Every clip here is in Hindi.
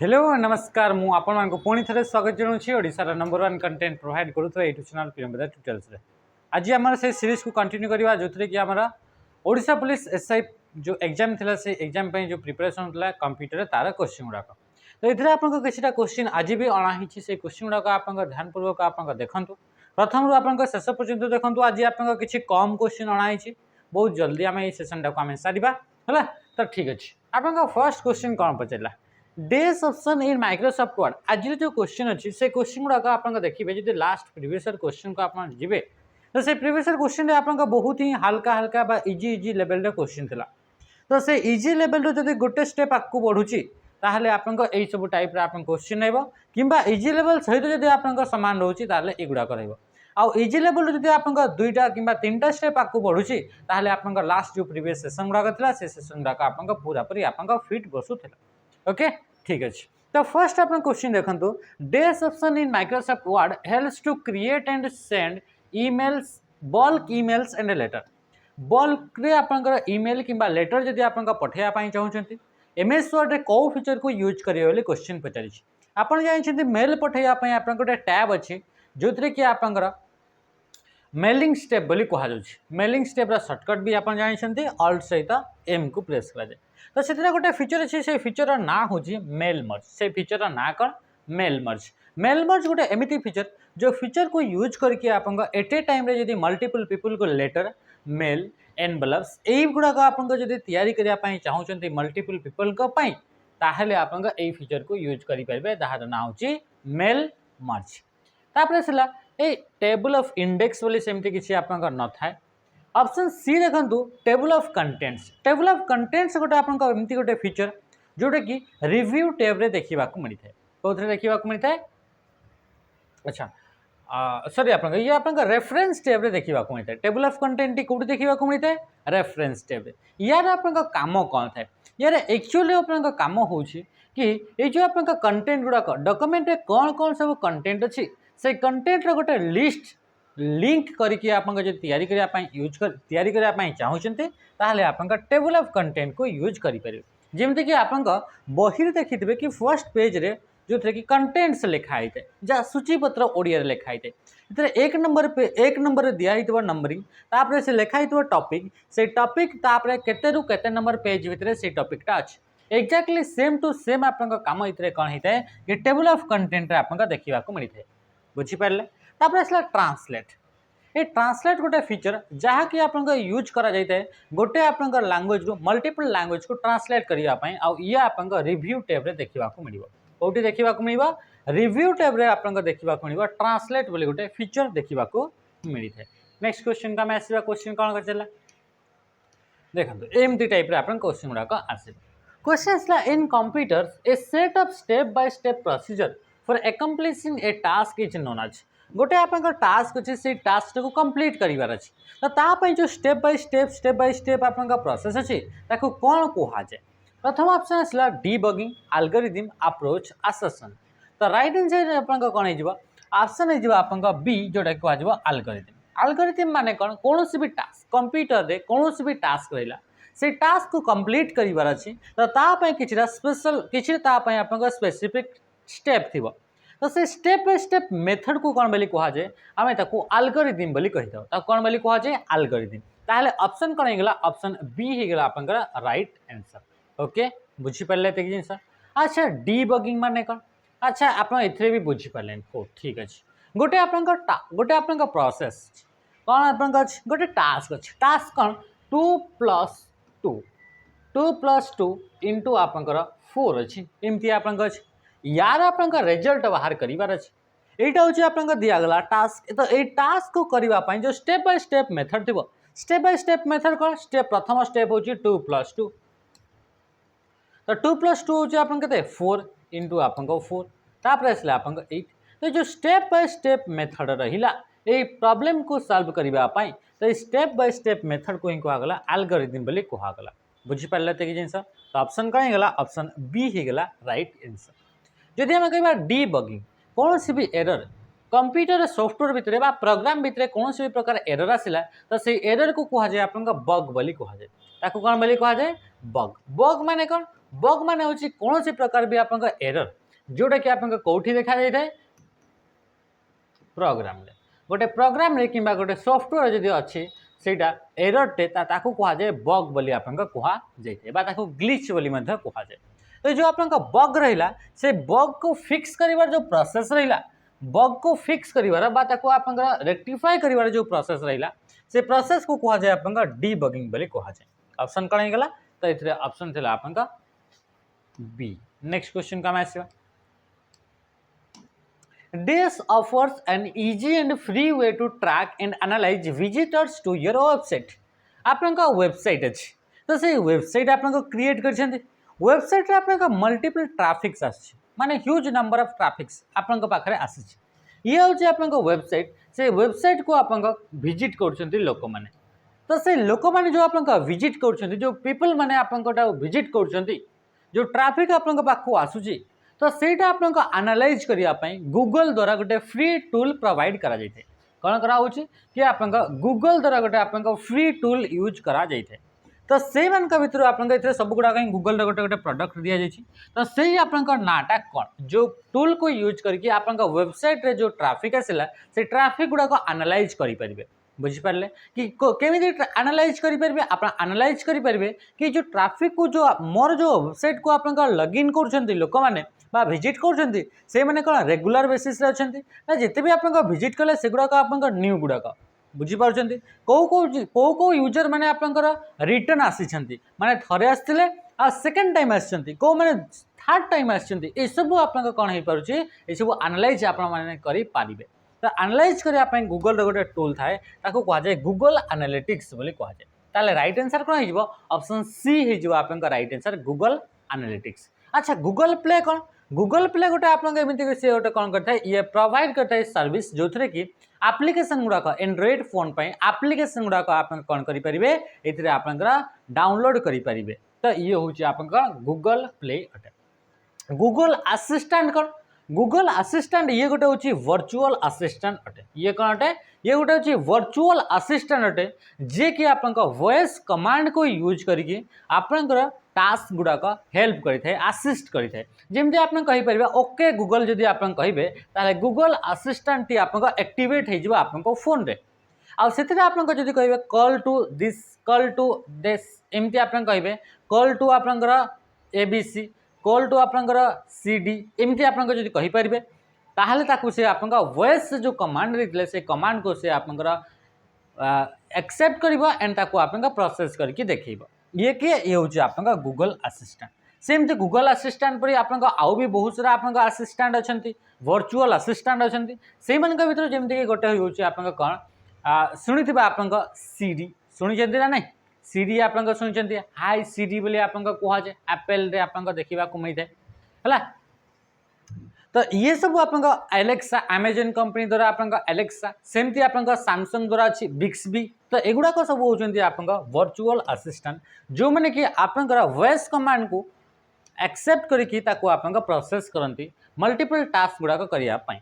हेलो नमस्कार मु आपण मानक पुणी थे स्वागत जनाऊँ ओडिशार नंबर 1 कंटेंट प्रोवाइड करूँ यूट्यूब चैनल प्रियंवदा ट्यूटोरियल्स रे। आज आम से सीरीज को कंटिन्यू करवा जो कि आम ओडिशा पुलिस एसआई जो एग्जाम थिला से एग्जाम जो प्रिपरेशन होता कंप्यूटर तार क्वेश्चन गुड़ाक तो ये आपको किसी क्वेश्चन आज भी अणाही से क्वेश्चन गुड़ाक आप ध्यानपूर्वक आप देखूँ प्रथम रू आप शेष पर्यटन देखूँ आज आप किसी कम क्वेश्चन अणाई बहुत जल्दी आम सेसन टाक आम सारा है तो ठीक अच्छे आप फर्स्ट क्वेश्चन कौन पचारा does option in Microsoft Word आज जो क्वेश्चन अच्छी से क्वेश्चन गुड़ाक आप देखिए जो लास्ट प्रीवियस क्वेश्चन को आप जी तो से प्रीवियस क्वेश्चन आप बहुत ही हल्का हल्का इजी इजी लेवल क्वेश्चन था तो से इजी लेवल जब गोटे स्टेप आगे बढ़ुची ताहले आपन सब टाइप आप क्वेश्चन नेब कि इजी लेवल सहित जब आप सामान रोचे युड़ाक रहा इजी लेवल जब आप दुईटा कि तीन टा स्टेप आगे बढ़ुची ताहले आप लास्ट जो प्रीवियस सेसन गुड़ाक था से सेसन गुड़ाक आप पूरा पूरी आप फिट बसुला ओके ठीक अच्छे तो फर्स्ट आप क्वेश्चन देखो डेज option in Microsoft Word helps to create and send emails bulk emails and letter bulk रे आपनकर ईमेल किंबा लेटर जदि आप पठाइबा चाहूँगी एमएस वर्ड रे कौ फीचर को यूज करेंगे बोली क्वेश्चन पचारि आपन जानते मेल पठाइबा आप गोटे टैब अच्छे जो थी कि आपंकर मेलिंग स्टेप बोली कहुच्छे मेलिंग स्टेप सर्टकट भी आप जानते अल्ट सहित एम को प्रेस कर तो से गोटे फीचर अच्छे से फीचर ना हूँ मेल मर्ज से फीचर ना कौन मेल मर्ज गोटे एमती फीचर जो फीचर को यूज करके आप एट ए टाइम रे जदि मल्टीपल पीपल को लेटर मेल एनवलप्स यही गुड़ाक आपको जब तैयारी करने चाहूँगी मल्टीपल पीपल ताहले आप फीचर को यूज करेंगे जहाँ ना हूँ मेल मर्ज तापर ए टेबल ऑफ इंडेक्स बोली सेमती किसी आप न थाए ऑप्शन सी देखो टेबल ऑफ कंटेंट्स गोटे आपमती गोटे फीचर जोटा कि रिव्यू टैब रे देखा मिलता है कौन देखा मिलता है अच्छा सॉरी ये आप रेफरेंस टैब रे देखा मिलता है टेबल ऑफ कंटेंट कौट देखा मिलता है रेफरेंस टैब रे यार आप काम कौन थाए यार एक्चुअली आप काम हो कि ये जो आप कंटेंट गुड़ाक डॉक्यूमेंट रे कौन कौन सब कंटेंट अच्छी से कंटेंट रो गोटे लिस्ट लिंक करके आप तैयारी करने चाहते ताहले आप टेबल ऑफ कंटेंट को यूज करेंगे जमती कि आप बही देखिए कि फर्स्ट पेज रे जो थे कि कंटेंट्स लिखाई थे जहाँ सूचीपत्र ओडिया लिखाई थे एक नंबर दिखाई नंबरिंग तापर से लिखाई टॉपिक से टॉपिक तापर केते रु केते नंबर पेज भितर से टॉपिकटा अच्छे एक्जाक्टली सेम टू सेम आप काम ये कौन होता है कि टेबल ऑफ कंटेंट आप देखा मिलता है बुझीपारे तापर आसला ट्रांसलेट ये ट्रांसलेट गोटे फीचर जहाँ कि आप यूज करा जाता है गोटे आप लैंग्वेज रू मल्टीपल लैंग्वेज को ट्रांसलेट करने ये आप रिव्यू टैब रे देखा मिल कौटी देखा मिल रिव्यू टैब रे आप देखा मिल ट्रांसलेट बोली गोटे फीचर देखा मिलता है नेक्स्ट क्वेश्चन का आसवा क्वेश्चन कौन कर देखो एमती टाइप आप क्वेश्चन गुड़ाक आस क्वेश्चन आसला in computer a set of step by step procedure for accomplishing a task is known as गोटे आप टास्क अच्छे से टास्क को कंप्लीट करार अच्छे तो तापाई जो स्टेप बाय स्टेप आप प्रोसेस अच्छी कौन कहुए प्रथम ऑप्शन आसला डीबगिंग एल्गोरिथम अप्रोच असर्शन तो राइट आंसर आप कौन हो ऑप्शन हो आप बी जोटा कहुआ एल्गोरिथम एल्गोरिथम माने कौन कौन भी टास्क कंप्यूटर रे कौन भी टास्क रहा से टास्क को कंप्लीट करार अच्छी तो तापाई कि स्पेशल किसी आप स्पेसिफिक स्टेप थी तो से स्टेप बाय स्टेप मेथड को कौन बोली कहुए आम एल्गोरिथम बोली कही था कौन बोली कहुए एल्गोरिथम ताहले ऑप्शन कौन होगा ऑप्शन बी होगा आप राइट आंसर ओके बुझीपारे ये जिन अच्छा डीबगिंग माने कौन अच्छा आप भी बुझीपारे हो ठीक अच्छे गोटे आप प्रोसेस कौन आप गोटे टास्क अच्छे टास्क कौन 2+2 इंटू आपंकर 4 अच्छी एमती आप यार आप रिजल्ट बाहर करार अच्छे यहाँ हूँ आप दिगला टास्क तो ये टास्क को करने जो स्टेप बाय स्टेप मेथड थी स्टेप बाय स्टेप मेथड कौन स्टेप प्रथम स्टेप हूँ 2+2 तो 2+2 हूँ आप 4 इंटू आप 4 तापर आसला आप 8 तो जो स्टेप बाय स्टेप मेथड रहा ये प्रॉब्लम को सॉल्व करने तो स्टेप बाय स्टेप मेथड को ही कहगला एल्गोरिथम बोली कहगला बुझीपारे ये जिन तो ऑप्शन कौन होगा ऑप्शन बी होगा राइट आंसर जदि आम कह डीबगिंग कौन सी भी एरर कंप्यूटर सॉफ्टवेयर भितर प्रोग्राम भितर कौन भी प्रकार एरर आसला तो से एरर को कहुए आप बग बोली कहुए कौन बोली कहुए बग बग माने कौन बग माने होची कौन सी प्रकार भी आपन एरर जोटा कि आपन कोठी देखा जाय थाए प्रोग्राम रे गोटे प्रोग्राम रे किंबा गोटे सॉफ्टवेयर जदि अच्छी सेटा एरर टे ताकू कहा जाए बग बोली आपन कहा जाए बा ताकू ग्लिच बोली मध्य कहा जाए। तो जो आपन बग रहिला से बग को फिक्स करिवार जो प्रोसेस रहिला बग को फिक्स करिवार बा ताकू आपन रेक्टिफाई करिवार जो प्रोसेस रहिला से प्रोसेस को कहा जाए आपन डीबगिंग बोली कहा जाए। ऑप्शन कण गला तो इथरे ऑप्शन थिला आपन बी। नेक्स्ट क्वेश्चन का आसीबा This offers an easy and free way to track and analyze visitors to your website. आपनका वेबसाइट अछि तो से वेबसाइट आपन क्रिएट कर वेबसाइट रे आपन मल्टीपल ट्रैफिक्स आछि माने ह्यूज नंबर ऑफ ट्रैफिक्स आपन पाखरे आछि ये होछि आपन वेबसाइट से वेबसाइट को आपन विजिट करछन्ती लोक माने तो से लोक माने जो आपन विजिट करछन्ती जो पीपल माने आपन विजिट करछन्ती जो ट्रैफिक आपन पाखु आसुछि तो सेटा आपन एनालाइज करिया पई गूगल द्वारा गोटे फ्री टूल प्रोवाइड करा जाइथे कौन करा होछि कि आपन गूगल द्वारा गोटे आपन फ्री टूल यूज करा जाइथे तो से मान का भीतर आपन इथे सब गुडा कहीं गूगल रे गोटे गोटे प्रोडक्ट दिया जाइछि तो सेही आपन नाटा कोन जो टूल को यूज करके आपन वेबसाइट रे जो ट्रैफिक आसिला से ट्रैफिक गुडा को एनालाइज करि परिबे बुझी पारले कि केमिति एनालाइज करि परिबे आपन एनालाइज करि परिबे कि जो ट्रैफिक को जो मोर जो वेबसाइट को आपन लॉगिन करछन्ती लोक माने बा विजिट करछन्ती से माने कोन रेगुलर बेसिस रे अछन्ती ना जेते भी आपन विजिट कले से गुडा आपन न्यू गुडा बुझी पारछन्ती को यूजर माने आपन रिटर्न आसीछन्ती माने थरे आस्तिले आ सेकंड टाइम आछन्ती को माने थर्ड टाइम आछन्ती ए सब आपन कोन हे पारुची ए सब एनालाइज आपन माने करि पारिबे। तो एनालाइज करिया पई गूगल रे गोटे टूल थाए ताको कहा जाए गूगल एनालिटिक्स बोली कहा जाए ताले राइट आंसर कोन हिजबो ऑप्शन सी हिजबो आपन राइट आंसर गूगल एनालिटिक्स। अच्छा गूगल प्ले कोन गूगल प्ले गोटे आपन एमिति से गोटे कोन करता है ये प्रोवाइड करता है सर्विस जो थरे की एप्लिकेशन गुडा एंड्रॉइड फोन पे एप्लिकेशन गुडा आपन कोन करि परिबे एथिरे आपन डाउनलोड करि परिबे तो ये होची आपन गूगल प्ले अटे। गूगल असिस्टेंट कोन गूगल असिस्टेंट ये गोटे होची वर्चुअल असिस्टेंट अटे ये कौन अटे ये गोटे होची वर्चुअल असिस्टेंट अटे जे कि आपन वॉइस कमांड को यूज करके आपन टास्क गुड़ाक हेल्प करें आसिस्ट करें जमी आप कही पारे ओके गूगल जदि आप कहे ताले गूगल असिस्टेंट टी आप एक्टिवेट हो आप फोन रे आउ आप कहे कॉल टू दिस एमती आप कहे कॉल टू आपनकर एबीसी कॉल टू आपनकर सीडी एमती आप कही पारे ताहले ताकू से आपन वॉइस जो कमांड देते से कमांड को से आपनकर एक्सेप्ट करिबो एंड ताकू आपन प्रोसेस करके देखिबो ये कि ये होची आपन गूगल असिस्टेंट सेमती गूगल असिस्टेंट पर आपन आउ भी बहुत सारा आपन असिस्टेंट अछंती वर्चुअल असिस्टेंट अछंती से मन के भीतर जेमती कि गोटे होची आपन कोन सुनिथिबा आपन सीडी सुनि जंती ना नहीं सीडी आपन सुनिचंती हाय सीडी बोली आपन कोहा जे एप्पल रे आपन देखिबा को मिलथे हला तो ये सब आपन एलेक्सा अमेजन कंपनी द्वारा आपन एलेक्सा सेमती आपन सैमसंग द्वारा अच्छी बिक्सबी तो एगुड़ा को सब होचंती आपन वर्चुअल असिस्टेंट जो माने कि आपन वॉइस कमांड को एक्सेप्ट करके ताको आपन प्रोसेस करंती मल्टीपल टास्क गुड़ा करिया पई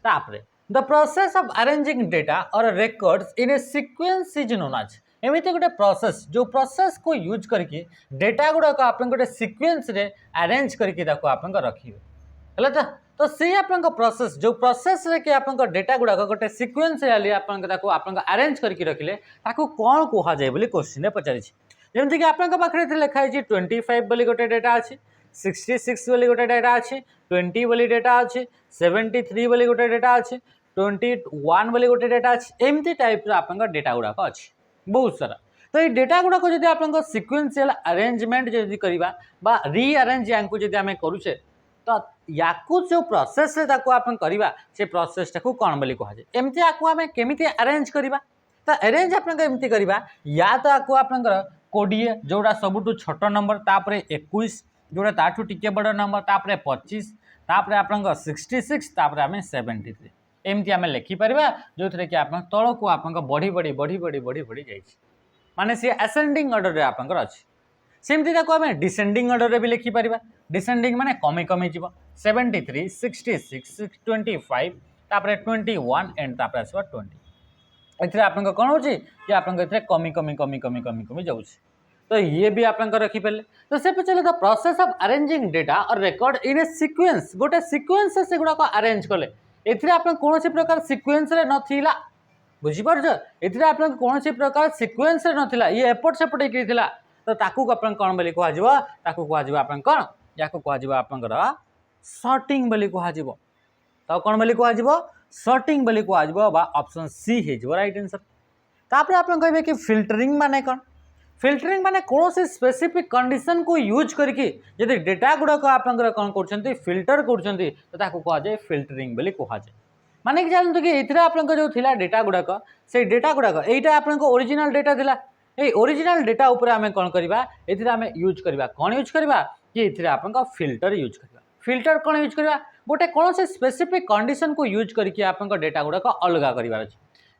तापरे the process of arranging data और records in a sequence is known as एमिति गोटे प्रोसेस जो प्रोसेस को यूज करके डेटा गुड़ा आपन गोटे सीक्वेंस रे अरेंज करके ताको आपन रखिबे हला तो से आपन प्रोसेस जो प्रोसेस रे के आपन डेटा गुड़ा गोटे सीक्वेंस रे आपन अरेंज करके रखिले ताको कोन कोहा जाय बोली क्वेश्चन रे पचारि छी जेमति कि आपन पाखरे लिखा है 25 बोली गोटे डेटा अछि 66 बोली गोटे डेटा अछि 20 बोली डेटा अछि 73 बोली गोटे डेटा अछि 21 बोली गोटे डेटा अछि एमती टाइप रो आपन डेटा गुड़ा अछि बहुत सारा तो ये डेटा गुड़ा को जदि आपन सीक्वेंशियल अरेंजमेंट जदि करबा बा रीअरेंज यांकु जदि हमें करूछे तो याकू जो प्रोसेस रे ताको आपन करबा से प्रोसेस टाकू कोन बोली कहा जाय एमती आकू हमें केमिति अरेंज करबा तो अरेंज आपन एमती करबा या तो आकू आपन 20 जोड़ा सबुटू छोट नंबर तापरे 21 जोड़ा ताठू टिके बड़ नंबर तापरे 25 तापरे आपन 66 तापरे हमें 73 एमती हमें लिखि परबा जो थरे कि आपन तळ को आपन बढ़ी जाय छी माने से असेंडिंग ऑर्डर रे आपन अछि सेमती ताको हमें डिसेंडिंग ऑर्डर रे भी लिखि परबा डिसेंडिंग माने कमी कमी जीव 73 66 25 तापरे 21 एंड तापरे आसबा 20 एथरे आपन कोन होची कि आपन एथरे कमी कमी जाउची तो ये भी आप रखिपारे। तो से पचारे the process of arranging data और रिकॉर्ड इन ए सीक्वेंस गोटे सीक्वेंस से गुड़ाक अरेंज कले एथिरे आपण कोनोसी प्रकार सीक्वेंस रे नथिला बुझिपारछ एथिरे आपण कोनोसी प्रकार सीक्वेंस रे नथिला ये एपट सेपट हेकिथिला तो ताकू आपण कोन बोली कहवा जिवो ताकू कहवा जिवो आपण कोन याको कहवा जिवो आपनकर सॉर्टिंग बोली कहवा जिवो तो कोन बोली कहवा जिवो सॉर्टिंग बोली कहवा जिवो बा ऑप्शन सी हे जिवो राइट आंसर। तापर आपण कहबे कि फिल्टरिंग माने कोन फिल्टरिंग माने कौन से स्पेसिफिक कंडीशन को यूज करके यदि डेटा गुड़ाक आपंकर कौन कर फिल्टर कर तो ताको कहा जाए फिल्टरिंग बोली कहा जाए माने कि जानते कि ये आपंकर जो थिला डेटा गुड़ाक से डेटा गुड़ाक यहाँ आपंकर ओरिजिनल डेटा थिला ये ओरिजिनल डेटा उपर आम कौन करवा ये आम यूज करवा कौन यूज करवा कि ये आपंकर फिल्टर यूज करवा फिल्टर कौन यूज करवा गोटे कौन से स्पेसिफिक कंडीशन को यूज करके आपंकर डेटा गुड़ाक अलग करार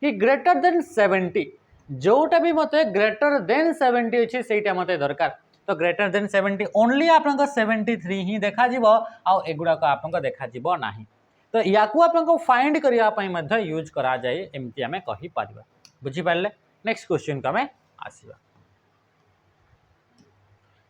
कि ग्रेटर देन 70 जोटा भी मत ग्रेटर देन 70 अच्छी से मत दरकार तो ग्रेटर देन 70 ओनली आप 73 ही देखा एगुड़ाक आप देखा ना तो या फाइंड करने यूज करा जाए एमती आम कहीपर बुझीपारे। नेक्स्ट क्वेश्चन को आम आसवा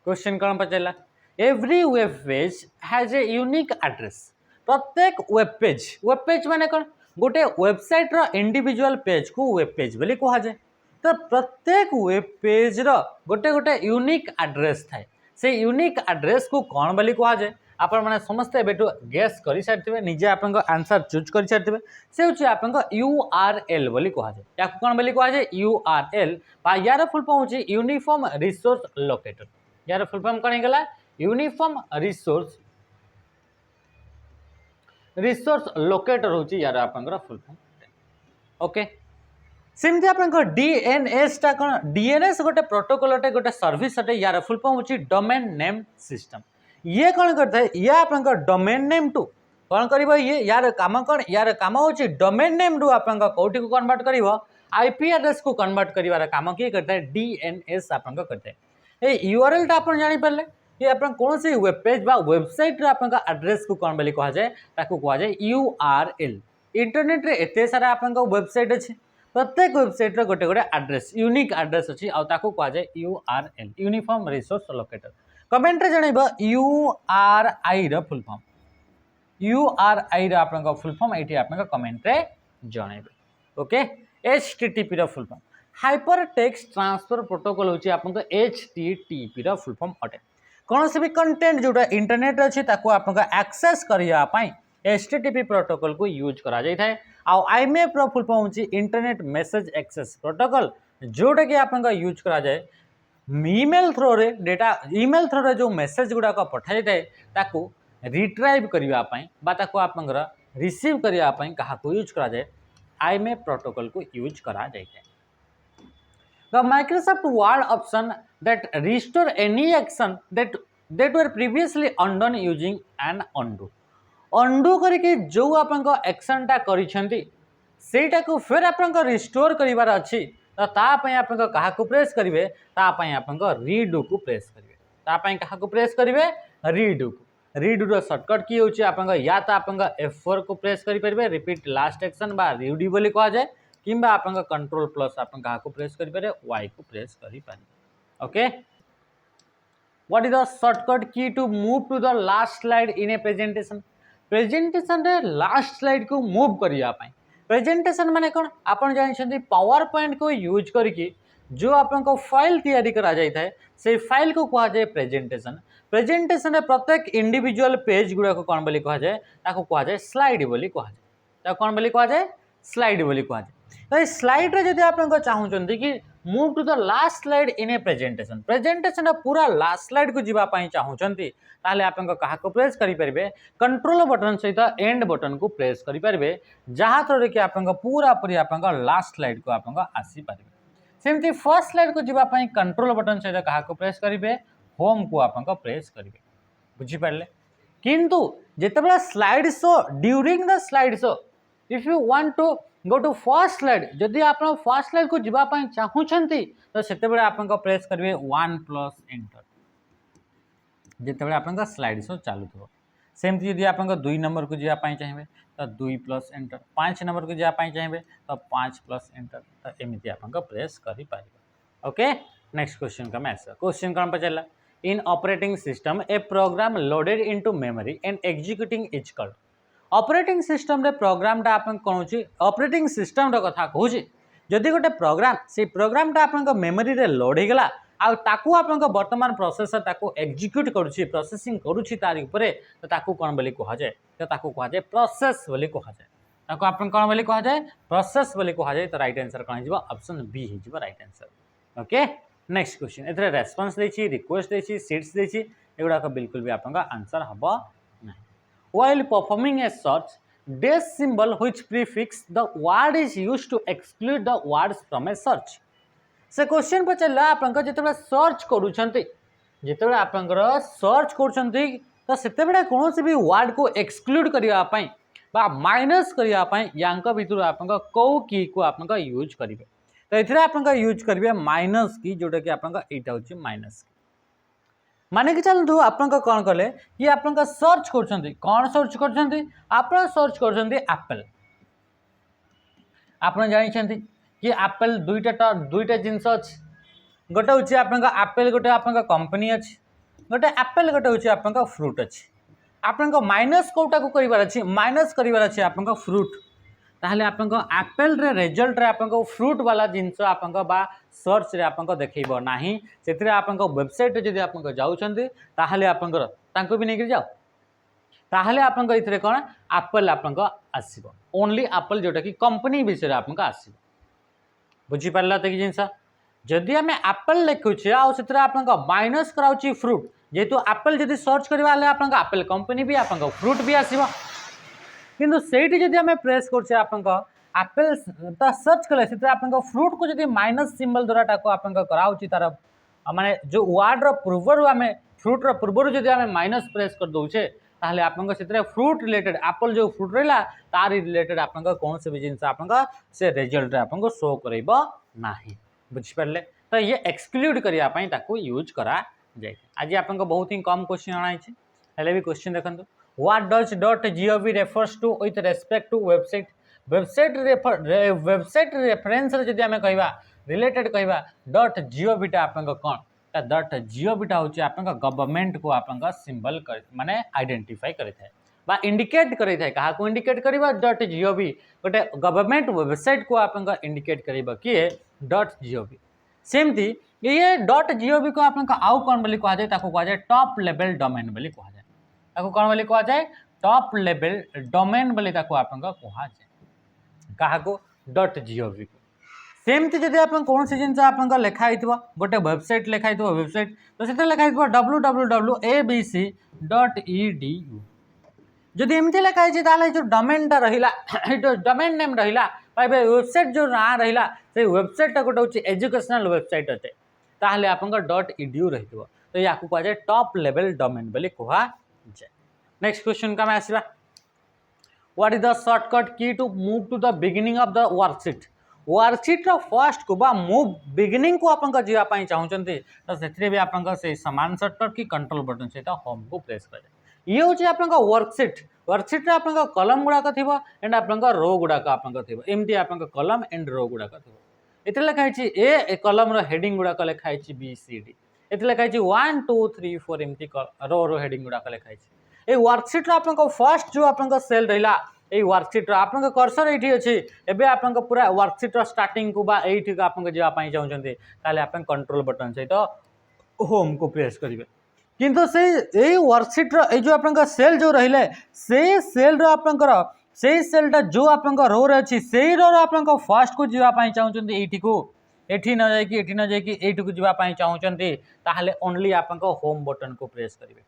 क्वेश्चन कौन पचारा every web page has a unique address प्रत्येक वेब पेज माने कौन गोटे वेबसाइट रो इंडिविजुअल पेज को वेब पेज बोली कहा जाए तो प्रत्येक वेब पेज रो गोटे गोटे यूनिक एड्रेस थाए से यूनिक एड्रेस को कौन बोली कहा जाए आपण मैंने समस्ते एबेटू गेस कर सारी निजे आप आंसर चूज कर सारी से हूँ आप URL बोली कहा जाए या कौन बोली कहा जाए URL यार फुल फॉर्म हूँ यूनिफॉर्म रिसोर्स लोकेटर यार फुल फॉर्म कौन होगा यूनिफॉर्म रिसोर्स लोकेटर हूँ यार आप फुल फॉर्म ओके सेमती आप डीएनएस टा कौन डीएनएस गोटे प्रोटोकॉल अटे गोटे सर्विस अटे यार फुल फॉर्म हूँ डोमेन नेम सिस्टम ये कौन करता है ये आप डोमेन नेम टू कौन कर ये यार काम कौन यार काम हूँ डोमेन नेम टू आप कौटी को कन्वर्ट कर आईपी एड्रेस को कन्वर्ट कर काम किए करता है डीएनएस आप करता है ये यूआरएल टा आप जानीपारे ये आप कौन सी वेब पेज बा वेबसाइट आप एड्रेस को कौन बोली कहा जाए कहा जाए URL इंटरनेट रे एते सारा आप वेबसाइट अच्छे प्रत्येक वेबसाइट रो गोटे गोटे एड्रेस यूनिक एड्रेस अच्छी आउ कहा जाए URL uniform resource locator comment रे जनइब URI रो फुल फॉर्म URI रो आपन फुल फॉर्म एटी आपन कमेंट रे जनइब ओके HTTP रो full form hypertext transfer protocol होची आपन HTTP रो फुल फॉर्म अटे कौन से भी कंटेंट जोटा इंटरनेट अच्छी आपको एक्सेस करने HTTP प्रोटोकॉल को यूज करा जाए था IMAP रो फुल फॉर्म होची इंटरनेट मैसेज एक्सेस प्रोटोकॉल जोटा कि आप यूज करा जाए ईमेल थ्रो रे डेटा ईमेल थ्रो रे जो मैसेज गुड़ाक पठा जाए ताकू रिट्राइव करने आप रिसीव करने क्या यूज करा जाए IMAP प्रोटोकॉल को यूज करा जाए। The Microsoft Word option that restore any action that were previously undone using an undo. Undo करके जो आपंको एक्शन टा करिसेंती सेटा को फिर आपंको रिस्टोर करिवार अछि तो ता पय आपंको कहा को प्रेस करिवे ता पय आपंको रीडू को प्रेस करिवे ता पय कहा को प्रेस करिवे रीडू रो शॉर्टकट की होछि आपंको या तो आपंको F4 को प्रेस करि परबे रिपीट लास्ट एक्शन बा रीडू बोली कहा जाए किंबा आपन कंट्रोल प्लस आपन कहा को प्रेस करि पारे y को प्रेस करि पारे okay. What is the shortcut key to move to the last slide in a presentation रे लास्ट स्लाइड को मूव करिया पाए प्रेजेंटेशन माने कोन आपन जानि पावर पॉइंट को यूज करके जो आपन को फाइल तैयारी करा जाय थाए से फाइल को कहा जाए प्रेजेंटेशन रे प्रत्येक इंडिविजुअल पेज गुडा को कोन बोली कहा जाए ताको कहा जाए स्लाइड बोली कहा जाए ता कोन बोली कहा जाए स्लाइड बोली कहा जाए। तो स्लाइड रे जदि आप चाहूँ कि move to the last slide in a presentation पूरा लास्ट स्लाइड को जीवाई चाहूँगी ताले आप क्या प्रेस करेंगे कंट्रोल बटन सहित एंड बटन को प्रेस करेंगे जहाँ थ्रो कि आप पूरा पूरी आप लास्ट स्लाइड को आप आसीपारे सेमती फर्स्ट स्लाइड को जीवाई कंट्रोल बटन सहित क्या प्रेस करेंगे होम को आप प्रेस करेंगे बुझीपारे किंतु जितेबाला slide show during the slide show if you want to go to first slide जदि आप फर्स्ट स्लाइड को जीवाई चाहूँगी तो से आप प्रेस करेंगे 1+ एंटर जितेबाला आप स्लाइड शो चालू थो सेमती जदि आप 2 नंबर को जीवाई चाहिए तो 2+ एंटर 5 नंबर को जीवाई चाहिए तो 5+ एंटर तो एमती आप प्रेस करें ओके। नेक्स्ट क्वेश्चन का मैं क्वेश्चन कौन पचारा in operating system a program loaded into memory and executing is called operating system रे प्रोग्राम टा आपन कोन होची ऑपरेटिंग सिस्टम रो कथा कहूची जदि गोटे प्रोग्राम से प्रोग्राम टा आपन मेमोरी रे लोड हो गला आ ताकू आपन वर्तमान प्रोसेसर ताकू एग्जीक्यूट करूची प्रोसेसिंग करूची तारि ऊपर तो ताकू कोन बोली कहा जाय तो ताकू कहा जाय प्रोसेस बोली कहा जाय ताकू आपन कोन बोली कहा जाय प्रोसेस बोली कहा जाय तो राइट आंसर कोन हिजबो ऑप्शन बी हिजबो right answer okay next question एथरे रेस्पॉन्स देछि रिक्वेस्ट देछि सीट्स देछि एगुडा को बिल्कुल भी आपन आंसर हबो नै while performing a search dash symbol which prefix the word is used to exclude the words from a search से क्वेश्चन पचारा आप जिते सर्च करुँचे जिते आप सर्च करुँचे तो से कौन भी वर्ड को एक्सक्लूड करने माइनस करने या भर आप कौ की को आप यूज करेंगे तो ये आप यूज करेंगे माइनस की जोटा कि आपका यहाँ हूँ माइनस की माने कि चलतु आप कौन कले कि आप सर्च कर कौन सर्च कर सर्च कर एप्पल आप जानते कि एप्पल दुईटा जिनस अच्छे गोटे हूँ आप एप्पल गोटे आप कंपनी अच्छी गोटे एप्पल गोटे हूँ आप फ्रूट अच्छी आप माइनस कौटा को करार अच्छी माइनस करार अच्छी आप फ्रूट ताहले आप एप्पल रे रिजल्ट रे आप फ्रूट वाला जिनस आप सर्च रे आप देखो ना से आप वेबसाइट जब आप जाऊँगी ताहले आप भी नहीं जाओ ताहले आप कौन एप्पल आप आसो ओनली एप्पल जोटा कि कंपनी विषय आप आसो बुझीपार तो जिनस जदि आम एप्पल लिखुचे आप माइनस कराऊँ फ्रूट जेहेतु एप्पल जब सर्च करवा एप्पल कंपनी भी आप फ्रूट भी आसो किंतु सेठी जदि आम प्रेस करछे एप्पल सर्च कले से आप फ्रूट को जदि माइनस सिंबल द्वारा आप कराऊँ तार माने जो वर्ड पूर्वर आम फ्रूट पूर्वर जदि आम माइनस प्रेस कर दौचे ताहले आप फ्रूट रिलेटेड एप्पल जो फ्रूट रहा तार रिलेटेड आप कौन से भी जिनस आप से रिजल्ट आपको शो करब ना बुझिपारे तो ये एक्सक्लूड करने यूज करा जाए आज आप बहुत ही कम क्वेश्चन अणाई भी क्वेश्चन देखो what does .gov refers to with respect to website website reference जब आम कह रिलेटेड कह .gov टा आप कौन .gov टा हूँ आप गवर्नमेंट को आप सिंबल माने आइडेंटिफाई करें इंडिकेट करें क्या इंडिकेट कर .gov गोटे गवर्नमेंट वेबसाइट को आप इंडिकेट कर किए .gov सेमती ये .gov को आप आउ कौन बोली कहा जाए कहा जाए टॉप लेवल डोमेन बोली कहा जाए कौन बोली कहा जाए टॉप लेवल डोमेन बोली आप कहा जाए क्या .gov को सेमती जब आप कौन सी जिन आप लिखाई गोटे वेबसाइट लिखाई वेबसाइट तो से लिखाई www.abc.edu जदि एमती लिखाई जो डोमेनटा रहा डोमेन नेम रहा वेबसाइट जो ना रहा से वेबसाइट गोटे हूँ एजुकेशनल वेबसाइट अच्छे ताहले आप .edu रही तो या कहा जाए टॉप लेवल डोमेन बोली कहा जाए नेक्स्ट क्वेश्चन का आसवा what is the shortcut key to move to the beginning of the worksheet first को मूव बिगिनिंग को आप जावाई चाहते तो से भी आप सामान शॉर्टकट की कंट्रोल बटन सहित होम को प्रेस कर ये हूँ आप वर्कशीट आप कलम गुड़ाक थी एंड आप रो गुड़ाक एमती आप कलम एंड रो गुड़ाक ये लिखाई ए कलम हेडिंग गुड़ाक लिखाई BCD ये लिखाई 1 2 3 4 एमती रो हेडिंग गुड़ाक लिखाई ये वर्कशीट आप फर्स्ट जो आप सेल रहा ये वर्कशीट आप कर्सर ये अच्छी एवं आप पूरा वर्कशीट स्टार्टिंग को ये आप जावाई चाहते आप कंट्रोल बटन सहित होम को प्रेस करेंगे किंतु से वर्कशीट जो आप सेल जो रही से सेल आपंकर से सेलटा जो आप रो अच्छी से रो आप फर्स्ट को जावाई चाहते ये एठी न जाकि एठी न जाकि एठी को जावाई चाहते ताहले ओनली आप होम बटन को प्रेस करेंगे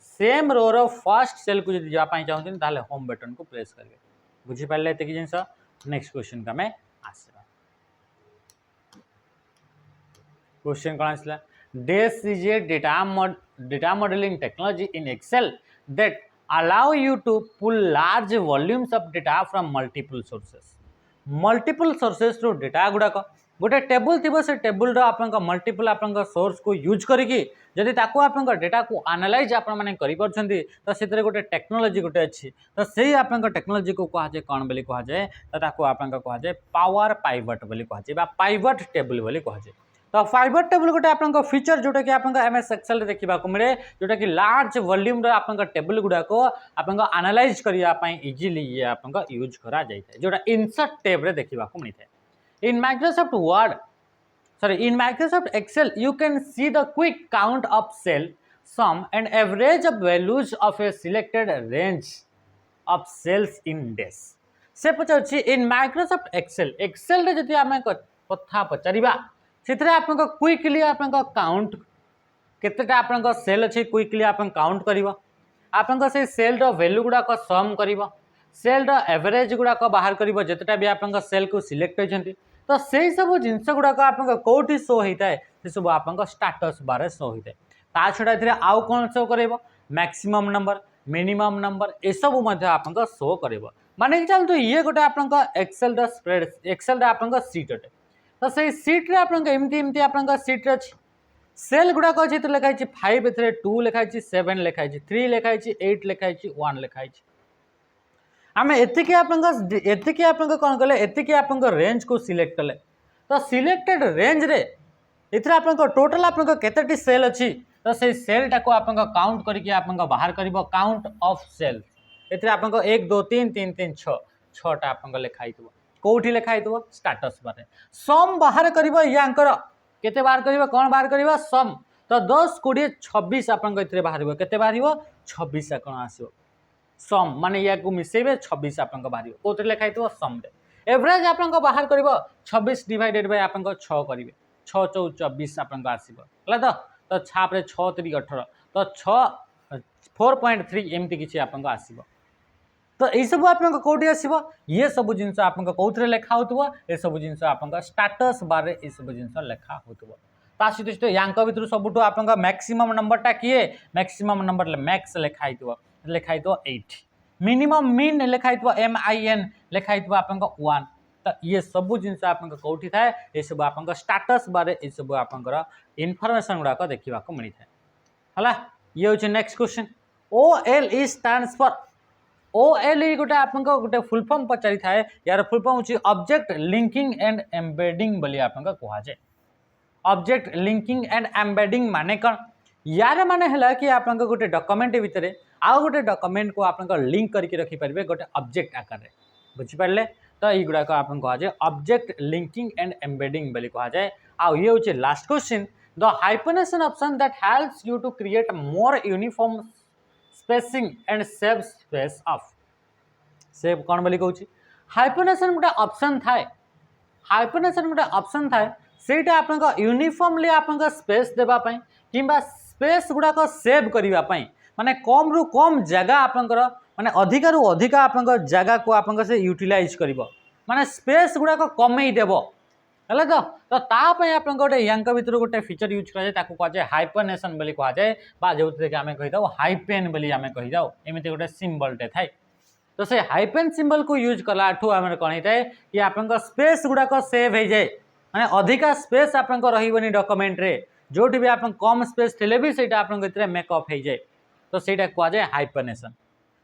सेम रो फर्स्ट सेल को जब जावाई चाहते ताहले होम बटन को प्रेस करेंगे बुझीपारे ये जिनस नेक्स्ट क्वेश्चन का मैं आसवा क्वेश्चन कौन आसला Dash is a data modeling technology in Excel that allow you to pull large volumes of data from multiple sources. Multiple sources row data गुड़ाक गोटे टेबल थी से टेबल आप मल्टीपल आप सोर्स को यूज करी जदि आप डेटा को एनालाइज आप तो से गोटे टेक्नोलोजी गोटे अच्छी तो से आप टेक्नोलोजी को कहा जाए कौन बोली कहा जाए तो आप कहा जाए पावर पाइवट बोली कहा जाए पाइवट टेबल बोली कहा जाए तो फाइबर टेबल गोटे आप फीचर जोटा कि आप एमएस एक्सेल देखा मिले जोटा कि लार्ज वॉल्यूम आप टेबल गुड़ाक आप एनालाइज करने इजिली ये आप यूज करा जाए जोटा इंसर्ट टैब रे देखा मिलता है इन Microsoft word in Microsoft Excel you can see the quick count of cell sum and average of values of a selected range of cells in days से पचार इन Microsoft Excel रे जदि आमे कथा पचारिबा सेथरे आपन क्विकली आपन काउंट केतेटा आपन सेल अछि क्विकली आपन काउंट करिवो आपन से सेल रो वैल्यू गुडा को सम करिवो सेल रो एवरेज गुडा को बाहर करिवो जतटा भी आपन सेल को सिलेक्ट होइछन्ती तो से सब जिनस गुड़ाक आप कौटी शो होता है से सब आप स्टाटस बार शो होता है ता छड़ा ए आउ कौन शो कर मैक्सिमम नंबर मिनिमम नंबर ये सब आप शो कर माने चलते ये गोटे आप एक्सेल स्प्रेड एक्सेल आप सीट अटे तो से सीट्रे आपमती आप सीट्रे अच्छी सेल गुड़ाक अच्छे लिखाई 5 ए 2 लिखाई 7 लिखाई 3 लिखाई 8 लिखाई 1 लिखाई आम एतिकी आप कौन कले एतिकी आप रेंज को सिलेक्ट कले तो सिलेक्टेड रेंज रे इथरे आप टोटल आप केतेटी सेल अच्छी तो से सेल टाको आप काउंट करके आप बाहर कर काउंट ऑफ सेल इथरे आप 1 2 3 3 3 6 6टा आप लिखाई कौटी लिखाई स्टाटस बारे सम बाहर कर केते बाहर कर कौन बाहर कर सम तो 10 20 26 आप बाहर केते बाहर 26 कौन आसो सम माने या को मिसेबे 26 आप बाहर कौन लिखाई सम रे एवरेज आप बाहर कर 26 डिवाइडेड बाय आप 6 करेंगे 6 4 24 आप आसो तो छाप्रे 6 3 18 तो 6 4.3 एमती किसी आप आसो तो ये सब आप कौटी आसो ये सब जिनस आप कौन लेखा हो ये सब जिनस आप स्टाटस बार ये सब जिनस लेखा हो सहित या भर सब आप मैक्सिमम नंबरटा किए मैक्सिमम नंबर मैक्स लिखाई लिखाई 8 मिनिमम मीन लिखाई MIN लिखाई आप 1 तो ये सब जिनस आप कौटी थाए ये सब आप स्टाटस बारे ये सब आप इनफॉरमेशन गुड़ाक देखा मिलता है ये हूँ next question OLE stands for OLE गोटे आप गोटे फुल फॉर्म पचारि थाए यार फुल फॉर्म हूँ ऑब्जेक्ट लिंकिंग एंड एम्बेडिंग बोली आप कहुए ऑब्जेक्ट लिंकिंग एंड एम्बेडिंग माने कौन यार माने है कि आप गोटे डॉक्यूमेंट भितर आउ गोटे डॉक्यूमेंट को आप लिंक करके रखिपारे गोटे ऑब्जेक्ट आकार में बुझिपारे तो ये गुड़ाक आप कहुए ऑब्जेक्ट लिंकिंग एंड एम्बेडिंग बोली कहुए आउ ये हूँ last question the hyphenation option that helps you to create more uniform spacing and save space of save कौन बोली कहूँ हाइफेनेशन गोटे ऑप्शन थाए हाइफेनेशन गोटे ऑप्शन थाए सेटा आप यूनिफॉर्मली आप स्पेस देवाई कि स्पेस गुड़ाक सेव करने माने कम रु कम जगह आपंकर माने अधिका रु अधिका आप जगह को आप से यूटिलाइज कर माने स्पेस गुड़ाक कमई देव है तो तापाई आप गोटे या भर गोटे फीचर यूज कहुए हाइफेनेशन बोली कहुए जो आम कहीदे हाइपेन बोली आम कहीदे एमती गोटे सिंबलटे थाए तो से हाइपेन सिंबल को यूज कला आम कौन होता है कि आप स्पेस गुड़ाक सेव हो जाए माने अधिका स्पेस आप रही डॉक्यूमेंट रे जो भी आप कम स्पेस थे भी से आप मेकअप हो जाए तो सहीटा कहुए हाइफेनेशन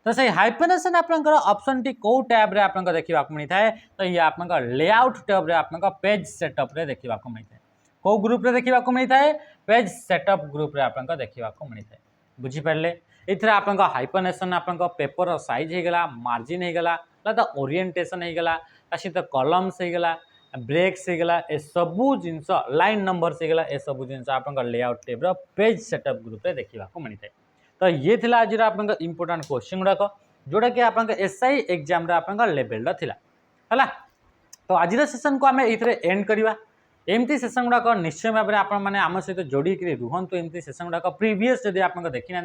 तो से हाइफेनेशन आप ऑप्शन टी कौ टैब रे आप देखा मिलता है तो ये आप लेआउट टैब रे आप पेज सेटअप रे देखा मिलता है कौ ग्रुप रे देखा मिलता है पेज सेटअप ग्रुप रे आप देखा मिलता है बुझीपारे ये आप हाइफेनेशन आप पेपर साइज होगला मार्जिन होगला तो ओरिएंटेशन होगला सहित कलम्स होगला ब्रेक्स होगला ए सबू जिनस लाइन नंबर्स होगला ए सबू जिनस आप layout tab page setup group रे देखा मिलता है तो ये थिला आज आप इम्पोर्टेंट क्वेश्चन गुड़ाक जोटा कि आप SI एग्जाम आप लेवल है तो आज सेसन को आम ये एंड करवा एमती सेसन गुड़ाक निश्चय भाव में आपने आम सहित जोड़ी रुहतु एमती सेसन गुड़ाक प्रीवियस जब आप देखी ना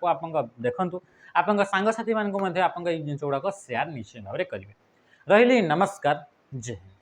आप देखूँ आप सांगसाथी मानक जिन गुड़ाक सेयार निश्चय भाव में करेंगे रही नमस्कार जय हिंद।